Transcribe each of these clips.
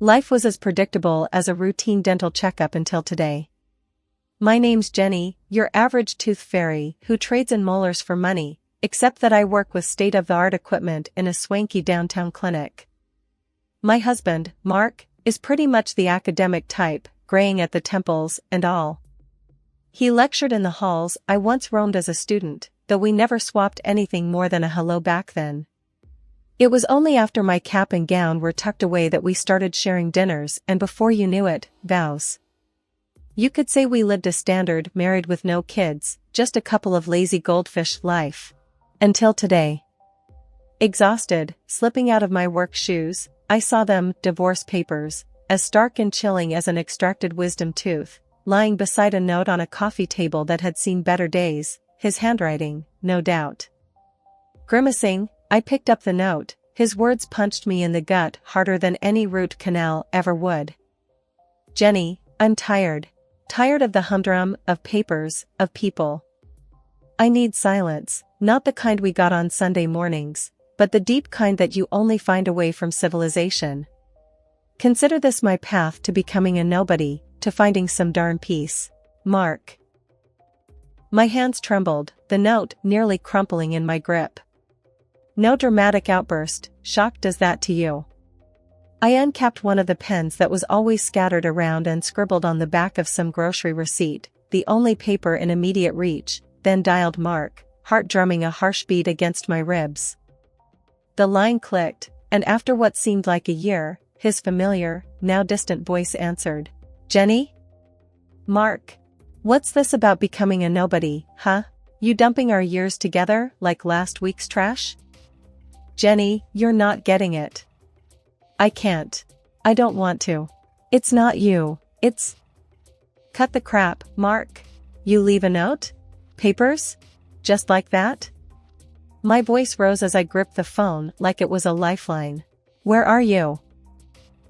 Life was as predictable as a routine dental checkup until today. My name's Jenny, your average tooth fairy who trades in molars for money, except that I work with state-of-the-art equipment in a swanky downtown clinic. My husband, Mark, is pretty much the academic type, graying at the temples and all. He lectured in the halls I once roamed as a student, though we never swapped anything more than a hello back then. It was only after my cap and gown were tucked away that we started sharing dinners, and before you knew it, vows. You could say we lived a standard married with no kids, just a couple of lazy goldfish life. Until today. Exhausted, slipping out of my work shoes, I saw them, divorce papers, as stark and chilling as an extracted wisdom tooth, lying beside a note on a coffee table that had seen better days, his handwriting, no doubt. Grimacing, I picked up the note. His words punched me in the gut harder than any root canal ever would. Jenny, I'm tired. Tired of the humdrum, of papers, of people. I need silence, not the kind we got on Sunday mornings, but the deep kind that you only find away from civilization. Consider this my path to becoming a nobody, to finding some darn peace. Mark. My hands trembled, the note nearly crumpling in my grip. No dramatic outburst, shocked does that to you. I uncapped one of the pens that was always scattered around and scribbled on the back of some grocery receipt, the only paper in immediate reach, then dialed Mark, heart drumming a harsh beat against my ribs. The line clicked, and after what seemed like a year, his familiar, now distant voice answered. Jenny? Mark. What's this about becoming a nobody, huh? You dumping our years together like last week's trash? Jenny, you're not getting it. I can't. I don't want to. It's not you, it's... Cut the crap, Mark. You leave a note? Papers? Just like that? My voice rose as I gripped the phone like it was a lifeline. Where are you?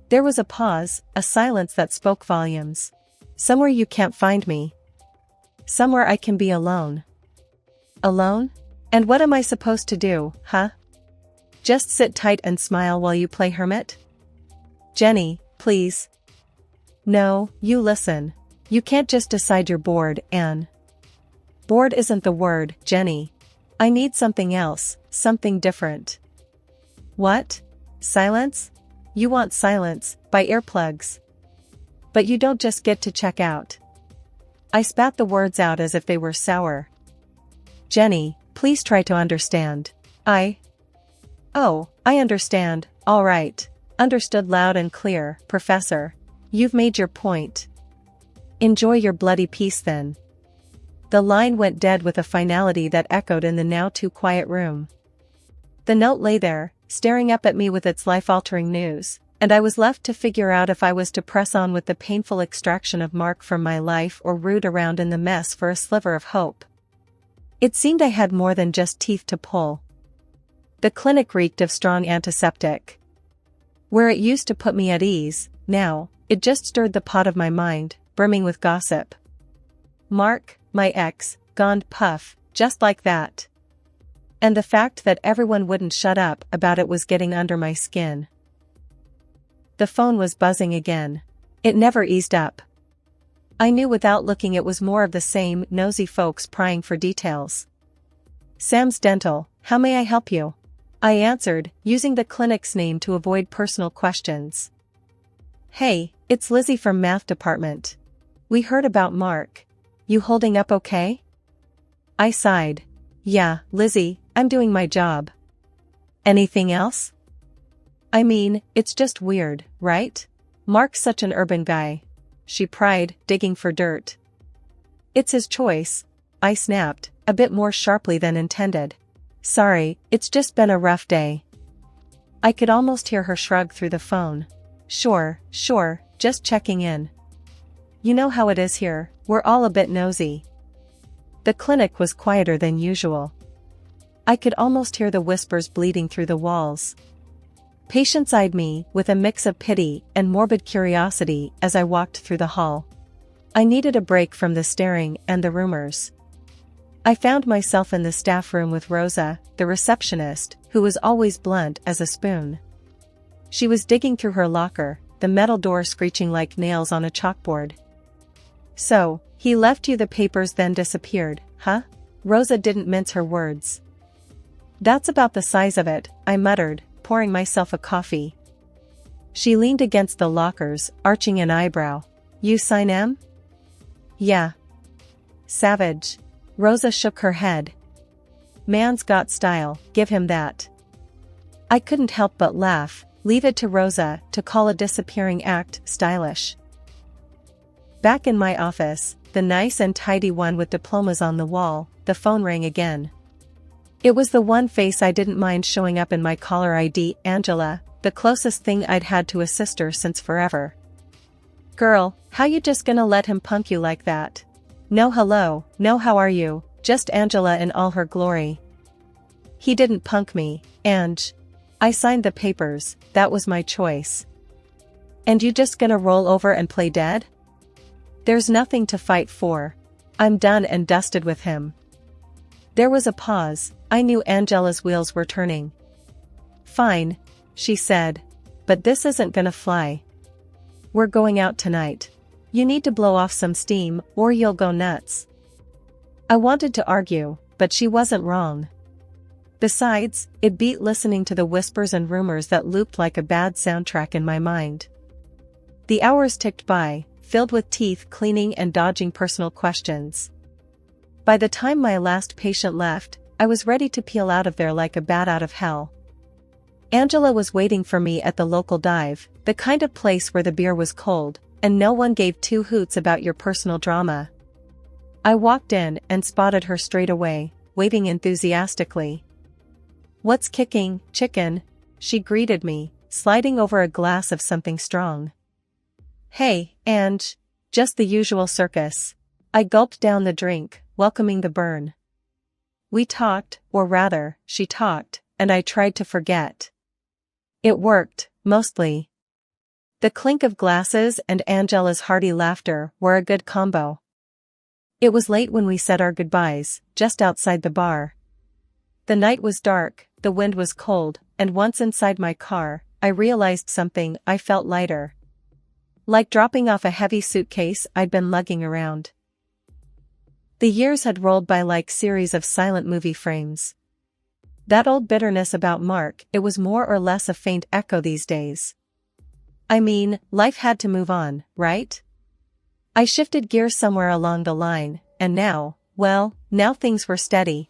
There was a pause, a silence that spoke volumes. Somewhere you can't find me. Somewhere I can be alone. Alone? And what am I supposed to do, huh? Just sit tight and smile while you play Hermit? Jenny, please. No, you listen. You can't just decide you're bored, and... Bored isn't the word, Jenny. I need something else, something different. What? Silence? You want silence, by earplugs. But you don't just get to check out. I spat the words out as if they were sour. Jenny, please try to understand. Oh, I understand, all right. Understood loud and clear, Professor. You've made your point. Enjoy your bloody peace then. The line went dead with a finality that echoed in the now too quiet room. The note lay there, staring up at me with its life-altering news, and I was left to figure out if I was to press on with the painful extraction of Mark from my life or root around in the mess for a sliver of hope. It seemed I had more than just teeth to pull. The clinic reeked of strong antiseptic. Where it used to put me at ease, now, it just stirred the pot of my mind, brimming with gossip. Mark, my ex, gone puff, just like that. And the fact that everyone wouldn't shut up about it was getting under my skin. The phone was buzzing again. It never eased up. I knew without looking it was more of the same nosy folks prying for details. Sam's Dental, how may I help you? I answered, using the clinic's name to avoid personal questions. Hey, it's Lizzie from math department. We heard about Mark. You holding up okay? I sighed. Yeah, Lizzie, I'm doing my job. Anything else? I mean, it's just weird, right? Mark's such an urban guy. She pried, digging for dirt. It's his choice, I snapped, a bit more sharply than intended. Sorry, it's just been a rough day. I could almost hear her shrug through the phone. Sure, just checking in. You know how it is here, we're all a bit nosy. The clinic was quieter than usual. I could almost hear the whispers bleeding through the walls. Patients eyed me with a mix of pity and morbid curiosity as I walked through the hall. I needed a break from the staring and the rumors. I found myself in the staff room with Rosa, the receptionist, who was always blunt as a spoon. She was digging through her locker, the metal door screeching like nails on a chalkboard. So, he left you the papers then disappeared, huh? Rosa didn't mince her words. That's about the size of it, I muttered, pouring myself a coffee. She leaned against the lockers, arching an eyebrow. You sign M? Yeah. Savage. Rosa shook her head. Man's got style, give him that. I couldn't help but laugh, leave it to Rosa to call a disappearing act stylish. Back in my office, the nice and tidy one with diplomas on the wall, the phone rang again. It was the one face I didn't mind showing up in my caller ID, Angela, the closest thing I'd had to a sister since forever. Girl, how you just gonna let him punk you like that? No hello, no how are you, just Angela in all her glory. He didn't punk me, Ange. I signed the papers, that was my choice. And you just gonna roll over and play dead? There's nothing to fight for. I'm done and dusted with him. There was a pause, I knew Angela's wheels were turning. Fine, she said. But this isn't gonna fly. We're going out tonight. You need to blow off some steam, or you'll go nuts. I wanted to argue, but she wasn't wrong. Besides, it beat listening to the whispers and rumors that looped like a bad soundtrack in my mind. The hours ticked by, filled with teeth cleaning and dodging personal questions. By the time my last patient left, I was ready to peel out of there like a bat out of hell. Angela was waiting for me at the local dive, the kind of place where the beer was cold, and no one gave two hoots about your personal drama. I walked in and spotted her straight away, waving enthusiastically. What's kicking, chicken? She greeted me, sliding over a glass of something strong. Hey, Ange. Just the usual circus. I gulped down the drink, welcoming the burn. We talked, or rather, she talked, and I tried to forget. It worked, mostly. The clink of glasses and Angela's hearty laughter were a good combo. It was late when we said our goodbyes, just outside the bar. The night was dark, the wind was cold, and once inside my car, I realized something. I felt lighter. Like dropping off a heavy suitcase I'd been lugging around. The years had rolled by like series of silent movie frames. That old bitterness about Mark, it was more or less a faint echo these days. I mean, life had to move on, right? I shifted gears somewhere along the line, and now, well, now things were steady.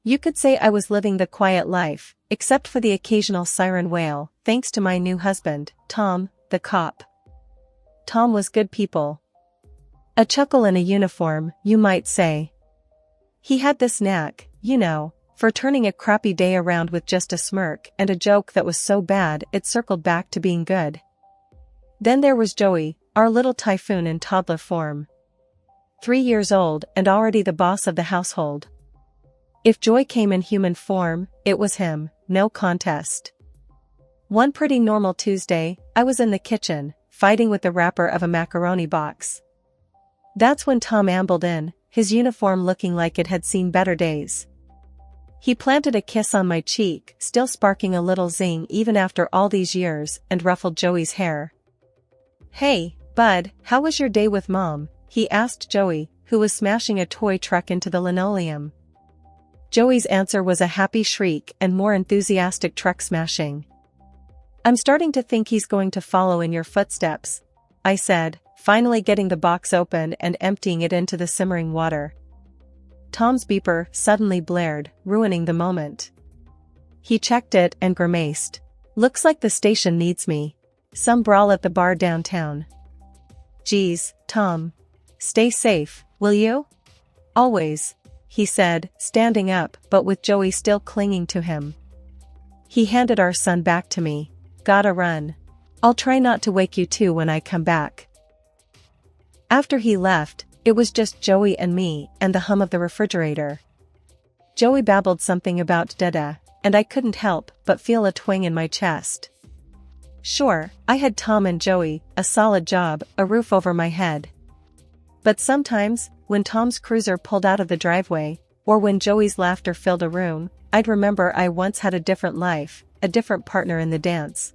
You could say I was living the quiet life, except for the occasional siren wail, thanks to my new husband, Tom, the cop. Tom was good people. A chuckle in a uniform, you might say. He had this knack, you know, for turning a crappy day around with just a smirk and a joke that was so bad it circled back to being good. Then there was Joey, our little typhoon in toddler form. 3 years old and already the boss of the household. If joy came in human form, it was him, no contest. One pretty normal Tuesday, I was in the kitchen, fighting with the wrapper of a macaroni box. That's when Tom ambled in, his uniform looking like it had seen better days. He planted a kiss on my cheek, still sparking a little zing even after all these years, and ruffled Joey's hair. Hey, bud, how was your day with Mom? He asked Joey, who was smashing a toy truck into the linoleum. Joey's answer was a happy shriek and more enthusiastic truck smashing. I'm starting to think he's going to follow in your footsteps, I said, finally getting the box open and emptying it into the simmering water. Tom's beeper suddenly blared, ruining the moment. He checked it and grimaced. Looks like the station needs me. Some brawl at the bar downtown. Geez, Tom. Stay safe, will you? Always, he said, standing up, but with Joey still clinging to him. He handed our son back to me. Gotta run. I'll try not to wake you too when I come back. After he left, it was just Joey and me and the hum of the refrigerator. Joey babbled something about Dada, and I couldn't help but feel a twang in my chest. Sure, I had Tom and Joey, a solid job, a roof over my head. But sometimes, when Tom's cruiser pulled out of the driveway, or when Joey's laughter filled a room, I'd remember I once had a different life, a different partner in the dance.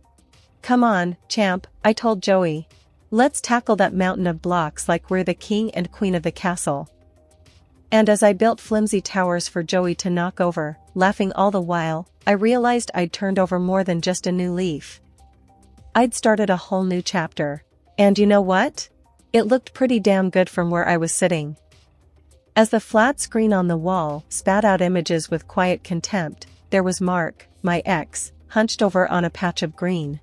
Come on, champ, I told Joey. Let's tackle that mountain of blocks like we're the king and queen of the castle. And as I built flimsy towers for Joey to knock over, laughing all the while, I realized I'd turned over more than just a new leaf. I'd started a whole new chapter. And you know what? It looked pretty damn good from where I was sitting. As the flat screen on the wall spat out images with quiet contempt, there was Mark, my ex, hunched over on a patch of green.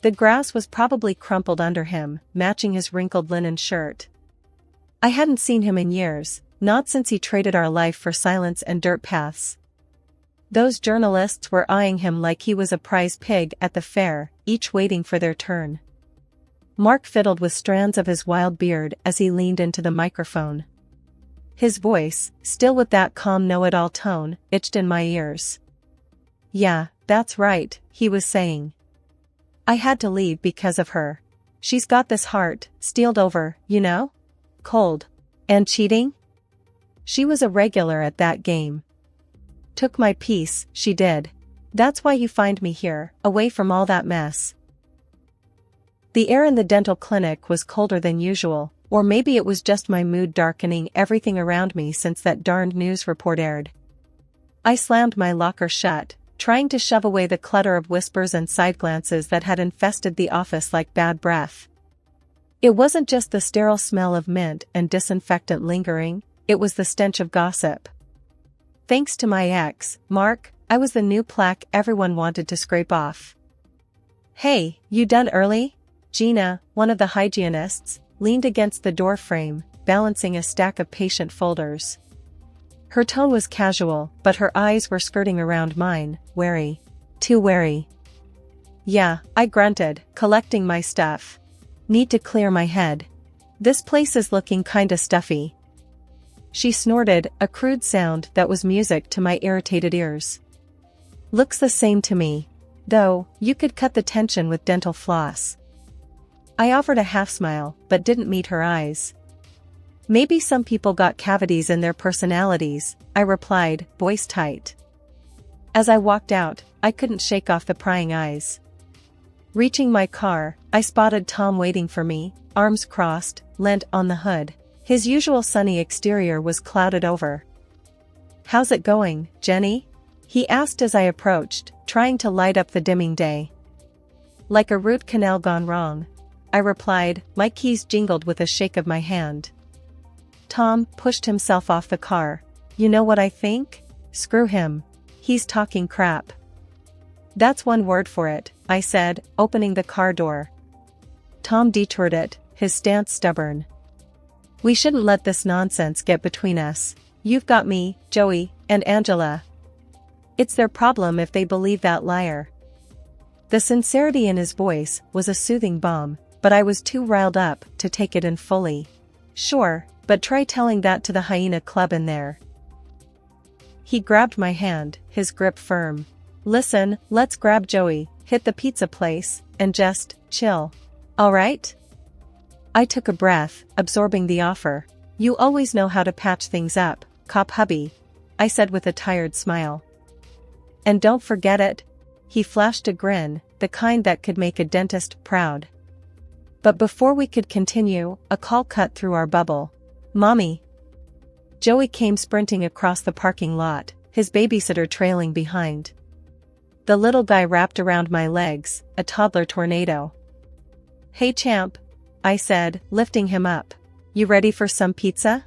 The grass was probably crumpled under him, matching his wrinkled linen shirt. I hadn't seen him in years, not since he traded our life for silence and dirt paths. Those journalists were eyeing him like he was a prize pig at the fair, each waiting for their turn. Mark fiddled with strands of his wild beard as he leaned into the microphone. His voice, still with that calm know-it-all tone, itched in my ears. Yeah, that's right, he was saying. I had to leave because of her. She's got this heart, steeled over, you know? Cold. And cheating? She was a regular at that game. Took my piece, she did. That's why you find me here, away from all that mess. The air in the dental clinic was colder than usual, or maybe it was just my mood darkening everything around me since that darned news report aired. I slammed my locker shut, trying to shove away the clutter of whispers and side glances that had infested the office like bad breath. It wasn't just the sterile smell of mint and disinfectant lingering, it was the stench of gossip. Thanks to my ex, Mark, I was the new plaque everyone wanted to scrape off. Hey, you done early? Gina, one of the hygienists, leaned against the door frame, balancing a stack of patient folders. Her tone was casual, but her eyes were skirting around mine, wary. Too wary. Yeah, I grunted, collecting my stuff. Need to clear my head. This place is looking kinda stuffy. She snorted, a crude sound that was music to my irritated ears. Looks the same to me. Though, you could cut the tension with dental floss. I offered a half smile, but didn't meet her eyes. Maybe some people got cavities in their personalities, I replied, voice tight. As I walked out, I couldn't shake off the prying eyes. Reaching my car, I spotted Tom waiting for me, arms crossed, leant on the hood. His usual sunny exterior was clouded over. How's it going, Jenny? He asked as I approached, trying to light up the dimming day. Like a root canal gone wrong, I replied, my keys jingled with a shake of my hand. Tom pushed himself off the car. You know what I think? Screw him. He's talking crap. That's one word for it, I said, opening the car door. Tom detoured it, his stance stubborn. We shouldn't let this nonsense get between us. You've got me, Joey, and Angela. It's their problem if they believe that liar. The sincerity in his voice was a soothing balm, but I was too riled up to take it in fully. Sure, but try telling that to the Hyena Club in there. He grabbed my hand, his grip firm. Listen, let's grab Joey, hit the pizza place, and just chill. All right? I took a breath, absorbing the offer. You always know how to patch things up, cop hubby, I said with a tired smile. And don't forget it. He flashed a grin, the kind that could make a dentist proud. But before we could continue, a call cut through our bubble. Mommy. Joey came sprinting across the parking lot, his babysitter trailing behind. The little guy wrapped around my legs, a toddler tornado. Hey champ, I said, lifting him up. You ready for some pizza?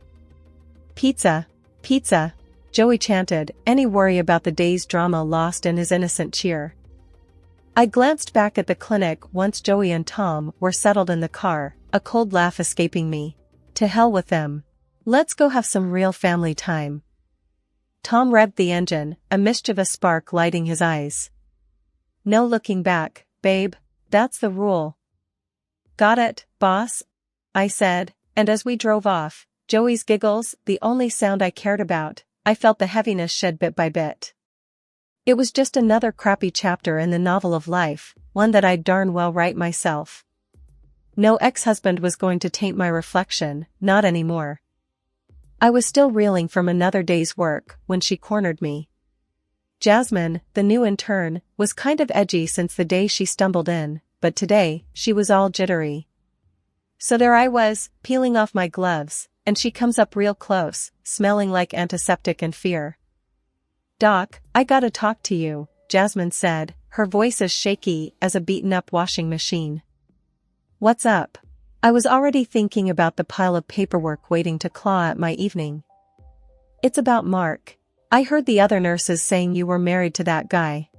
Pizza, pizza, Joey chanted, any worry about the day's drama lost in his innocent cheer. I glanced back at the clinic once Joey and Tom were settled in the car, a cold laugh escaping me. To hell with them. Let's go have some real family time. Tom revved the engine, a mischievous spark lighting his eyes. No looking back, babe, that's the rule. Got it, boss? I said, and as we drove off, Joey's giggles, the only sound I cared about, I felt the heaviness shed bit by bit. It was just another crappy chapter in the novel of life, one that I'd darn well write myself. No ex-husband was going to taint my reflection, not anymore. I was still reeling from another day's work when she cornered me. Jasmine, the new intern, was kind of edgy since the day she stumbled in, but today, she was all jittery. So there I was, peeling off my gloves, and she comes up real close, smelling like antiseptic and fear. "Doc, I gotta talk to you," Jasmine said, her voice as shaky as a beaten-up washing machine. "What's up?" I was already thinking about the pile of paperwork waiting to claw at my evening. "It's about Mark. I heard the other nurses saying you were married to that guy."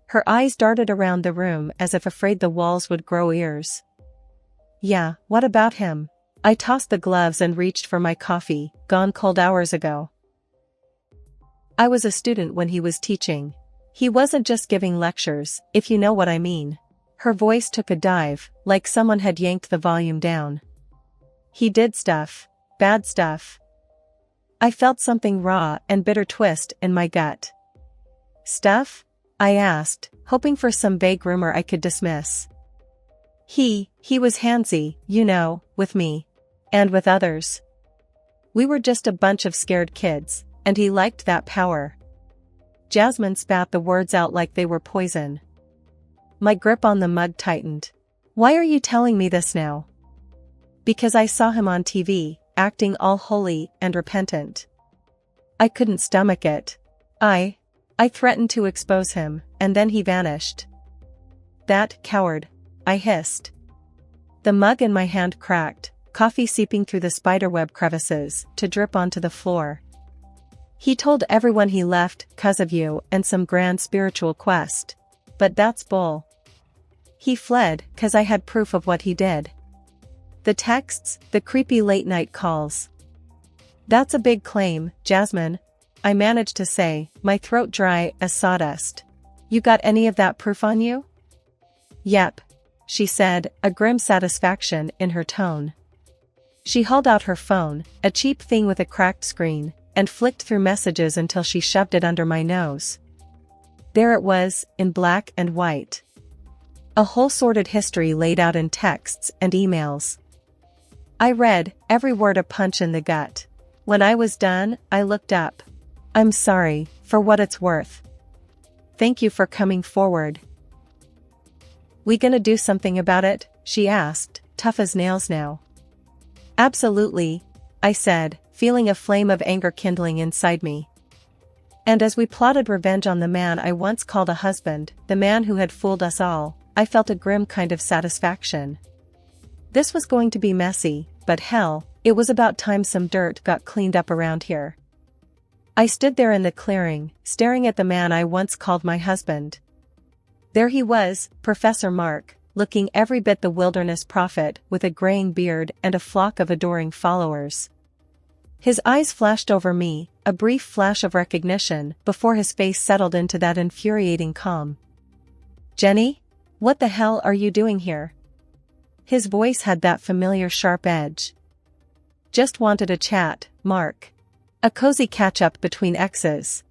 Her eyes darted around the room as if afraid the walls would grow ears. "Yeah, what about him?" I tossed the gloves and reached for my coffee, gone cold hours ago. "I was a student when he was teaching. He wasn't just giving lectures, if you know what I mean." Her voice took a dive, like someone had yanked the volume down. "He did stuff. Bad stuff." I felt something raw and bitter twist in my gut. "Stuff?" I asked, hoping for some vague rumor I could dismiss. He was handsy, you know, with me. And with others. We were just a bunch of scared kids, and he liked that power." Jasmine spat the words out like they were poison. My grip on the mug tightened. "Why are you telling me this now?" "Because I saw him on TV, acting all holy and repentant. I couldn't stomach it. I threatened to expose him, and then he vanished." "That coward," I hissed. The mug in my hand cracked, coffee seeping through the spiderweb crevices to drip onto the floor. "He told everyone he left 'cause of you and some grand spiritual quest. But that's bull. He fled 'cause I had proof of what he did. The texts, the creepy late-night calls." "That's a big claim, Jasmine," I managed to say, my throat dry as sawdust. "You got any of that proof on you?" "Yep," she said, a grim satisfaction in her tone. She hauled out her phone, a cheap thing with a cracked screen, and flicked through messages until she shoved it under my nose. There it was, in black and white. A whole sordid history laid out in texts and emails. I read, every word a punch in the gut. When I was done, I looked up. "I'm sorry, for what it's worth. Thank you for coming forward." "We gonna do something about it?" she asked, tough as nails now. "Absolutely," I said, feeling a flame of anger kindling inside me. And as we plotted revenge on the man I once called a husband, the man who had fooled us all, I felt a grim kind of satisfaction. This was going to be messy, but hell, it was about time some dirt got cleaned up around here. I stood there in the clearing, staring at the man I once called my husband. There he was, Professor Mark, looking every bit the wilderness prophet with a graying beard and a flock of adoring followers. His eyes flashed over me, a brief flash of recognition before his face settled into that infuriating calm. "Jenny? What the hell are you doing here?" His voice had that familiar sharp edge. "Just wanted a chat, Mark. A cozy catch-up between exes.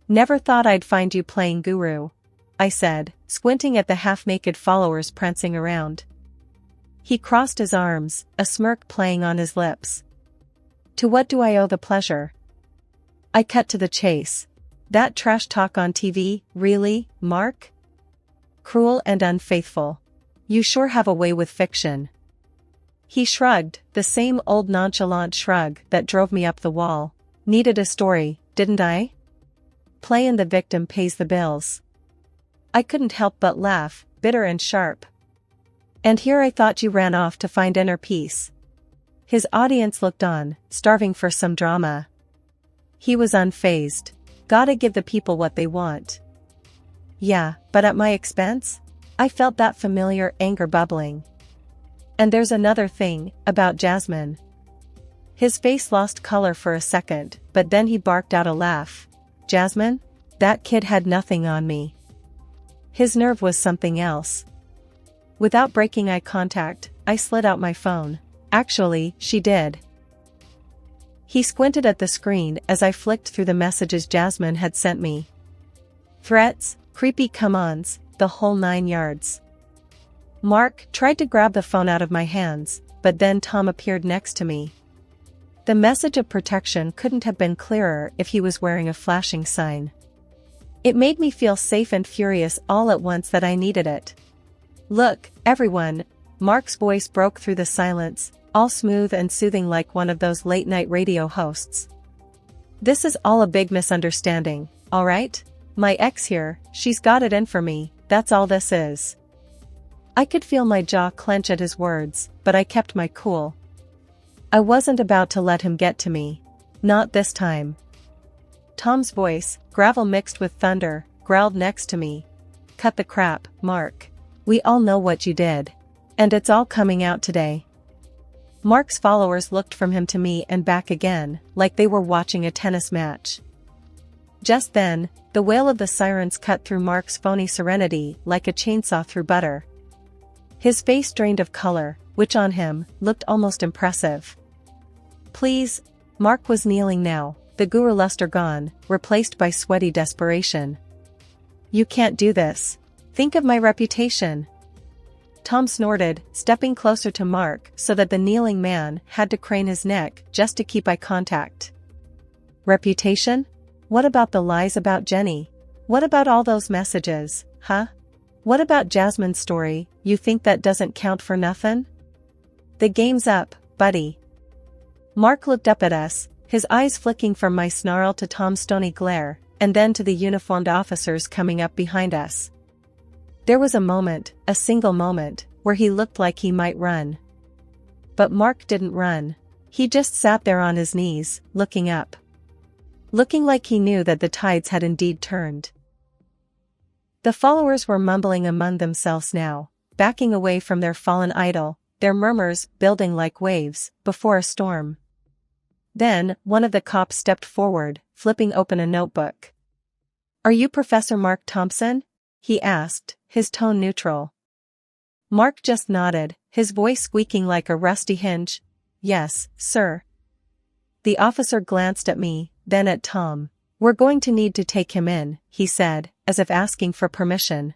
Never thought I'd find you playing guru," I said, squinting at the half-naked followers prancing around. He crossed his arms, a smirk playing on his lips. "To what do I owe the pleasure?" I cut to the chase. "That trash talk on TV, really, Mark? Cruel and unfaithful. You sure have a way with fiction." He shrugged, the same old nonchalant shrug that drove me up the wall. "Needed a story, didn't I? Playing the victim pays the bills." I couldn't help but laugh, bitter and sharp. "And here I thought you ran off to find inner peace." His audience looked on, starving for some drama. He was unfazed. "Gotta give the people what they want." "Yeah, but at my expense?" I felt that familiar anger bubbling. "And there's another thing, about Jasmine." His face lost color for a second, but then he barked out a laugh. "Jasmine? That kid had nothing on me." His nerve was something else. Without breaking eye contact, I slid out my phone. Actually, she did. He squinted at the screen as I flicked through the messages Jasmine had sent me. Threats, creepy come-ons, the whole 9 yards. Mark tried to grab the phone out of my hands, but then Tom appeared next to me. The message of protection couldn't have been clearer if he was wearing a flashing sign. It made me feel safe and furious all at once that I needed it. "Look, everyone," Mark's voice broke through the silence, all smooth and soothing like one of those late-night radio hosts. "This is all a big misunderstanding, alright? My ex here, she's got it in for me, that's all this is." I could feel my jaw clench at his words, but I kept my cool. I wasn't about to let him get to me. Not this time. Tom's voice, gravel mixed with thunder, growled next to me. "Cut the crap, Mark. We all know what you did. And it's all coming out today." Mark's followers looked from him to me and back again, like they were watching a tennis match. Just then, the wail of the sirens cut through Mark's phony serenity like a chainsaw through butter. His face drained of color, which on him, looked almost impressive. "Please," Mark was kneeling now, the guru luster gone, replaced by sweaty desperation. "You can't do this. Think of my reputation." Tom snorted, stepping closer to Mark so that the kneeling man had to crane his neck just to keep eye contact. "Reputation? What about the lies about Jenny? What about all those messages, huh? What about Jasmine's story, you think that doesn't count for nothing? The game's up, buddy." Mark looked up at us, his eyes flicking from my snarl to Tom's stony glare, and then to the uniformed officers coming up behind us. There was a moment, a single moment, where he looked like he might run. But Mark didn't run. He just sat there on his knees, looking up. Looking like he knew that the tides had indeed turned. The followers were mumbling among themselves now, backing away from their fallen idol, their murmurs building like waves before a storm. Then, one of the cops stepped forward, flipping open a notebook. "Are you Professor Mark Thompson?" he asked, his tone neutral. Mark just nodded, his voice squeaking like a rusty hinge. "Yes, sir." The officer glanced at me, then at Tom. "We're going to need to take him in," he said, as if asking for permission.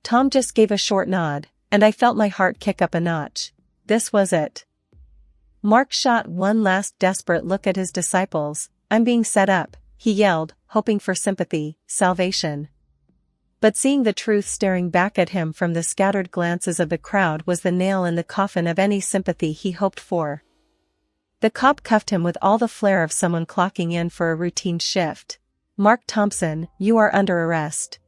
Tom just gave a short nod, and I felt my heart kick up a notch. This was it. Mark shot one last desperate look at his disciples. "I'm being set up," he yelled, hoping for sympathy, salvation. But seeing the truth staring back at him from the scattered glances of the crowd was the nail in the coffin of any sympathy he hoped for. The cop cuffed him with all the flair of someone clocking in for a routine shift. "Mark Thompson, you are under arrest."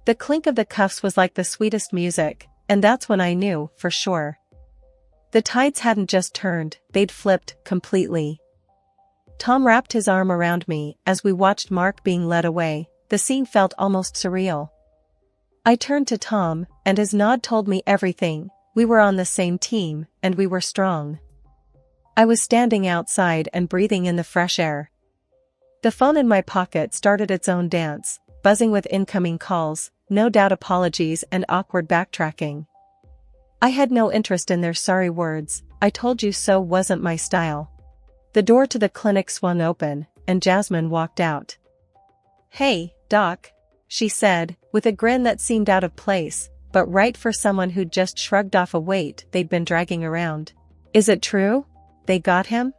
The clink of the cuffs was like the sweetest music, and that's when I knew, for sure. The tides hadn't just turned, they'd flipped, completely. Tom wrapped his arm around me as we watched Mark being led away. The scene felt almost surreal. I turned to Tom, and his nod told me everything. We were on the same team, and we were strong. I was standing outside and breathing in the fresh air. The phone in my pocket started its own dance, buzzing with incoming calls, no doubt apologies and awkward backtracking. I had no interest in their sorry words, "I told you so" wasn't my style. The door to the clinic swung open, and Jasmine walked out. "Hey, Doc," she said, with a grin that seemed out of place, but right for someone who'd just shrugged off a weight they'd been dragging around. "Is it true? They got him?"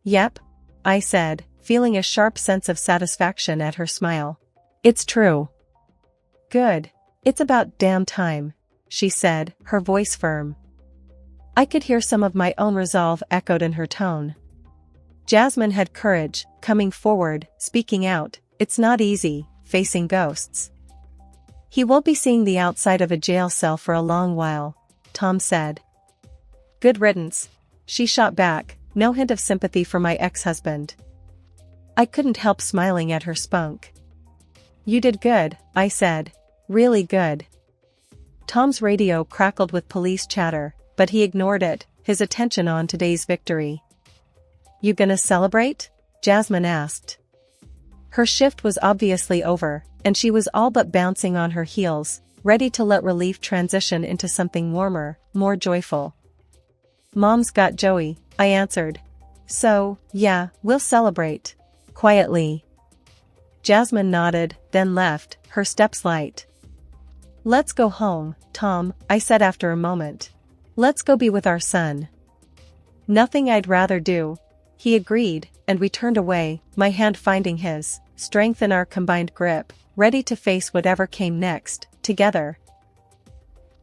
"Yep," I said, feeling a sharp sense of satisfaction at her smile. "It's true." "Good. It's about damn time," she said, her voice firm. I could hear some of my own resolve echoed in her tone. Jasmine had courage, coming forward, speaking out. "It's not easy, facing ghosts." "He won't be seeing the outside of a jail cell for a long while," Tom said. "Good riddance," she shot back, no hint of sympathy for my ex-husband. I couldn't help smiling at her spunk. "You did good," I said. "Really good." Tom's radio crackled with police chatter, but he ignored it, his attention on today's victory. "You gonna celebrate?" Jasmine asked. Her shift was obviously over, and she was all but bouncing on her heels, ready to let relief transition into something warmer, more joyful. "Mom's got Joey," I answered. "So, yeah, we'll celebrate." Quietly. Jasmine nodded, then left, her steps light. "Let's go home, Tom," I said after a moment. "Let's go be with our son." "Nothing I'd rather do." He agreed, and we turned away, my hand finding his. strength in our combined grip, ready to face whatever came next, together.